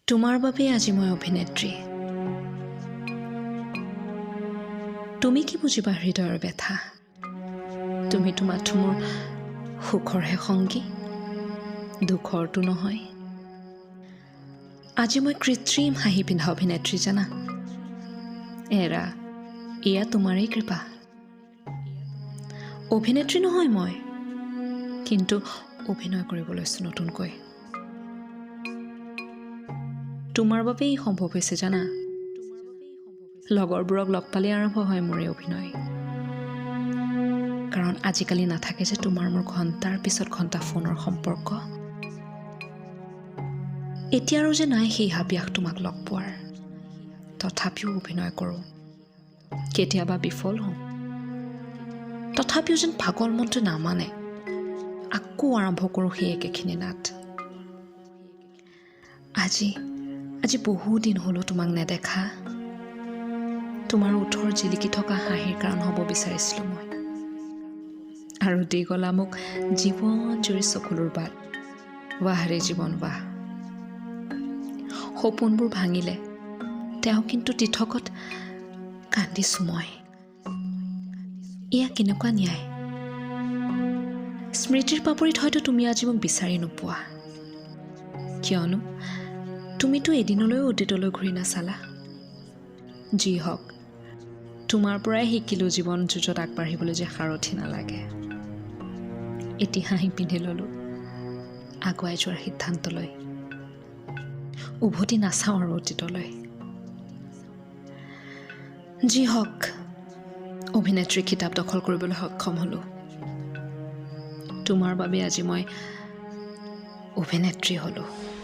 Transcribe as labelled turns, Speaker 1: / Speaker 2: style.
Speaker 1: তোমাৰ বাবে আজি মই অভিনেত্ৰী। তুমি কি বুজিবা হৃদয়ৰ ব্যথা? তুমিতো মাথো মোৰ সুখৰহে সংগী, দুখৰটো নহয়। আজি মই কৃত্ৰিম হাঁহি পিন্ধা অভিনেত্ৰী জানা। এৰা, এয়া তোমাৰেই কৃপা। অভিনেত্ৰী নহয় মই, কিন্তু অভিনয় কৰিব লৈছোঁ নতুনকৈ। তোমাৰ বাবেই সম্ভৱ হৈছে জানা। লগৰবোৰক লগ পালে আৰম্ভ হয় মোৰ এই অভিনয়। কাৰণ আজিকালি নাথাকে যে তোমাৰ মোৰ ঘণ্টাৰ পিছত ঘণ্টা ফোনৰ সম্পৰ্ক। এতিয়া আৰু যে নাই সেই হাবিয়াস তোমাক লগ পোৱাৰ। তথাপিও অভিনয় কৰোঁ, কেতিয়াবা বিফল হওঁ। তথাপিও যেন পাগল মনটো নামানে, আকৌ আৰম্ভ কৰোঁ সেই একেখিনি নাট। আজি বহু দিন হ'লো তোমাক নেদেখা। তোমাৰ ওঠৰ জিলিকি থকা হাঁহিৰ কাৰণ হ'ব বিচাৰিছিলোঁ মই। আৰু দি গলা মোক জীৱন জুৰি চকুলোৰ বাট। ৱাহ ৰে জীৱন ৱাহ। সপোনবোৰ ভাঙিলে, তেওঁ কিন্তু তীৰ্থকত কান্দিছোঁ মই। এয়া কেনেকুৱা ন্যায়? স্মৃতিৰ পাপৰিত হয়তো তুমি আজি মোক বিচাৰি নোপোৱা। কিয়নো তুমিতো এদিনলৈও অতীতলৈ ঘূৰি নাচালা। যি হওক, তোমাৰ পৰাই শিকিলোঁ জীৱন যুঁজত আগবাঢ়িবলৈ যে সাৰথি নালাগে। এটি হাঁহি পিন্ধি ল'লোঁ আগুৱাই যোৱাৰ সিদ্ধান্তলৈ। উভতি নাচাওঁ আৰু অতীতলৈ। যি হওক, অভিনেত্ৰী খিতাপ দখল কৰিবলৈ সক্ষম হ'লোঁ। তোমাৰ বাবে আজি মই অভিনেত্ৰী হ'লোঁ।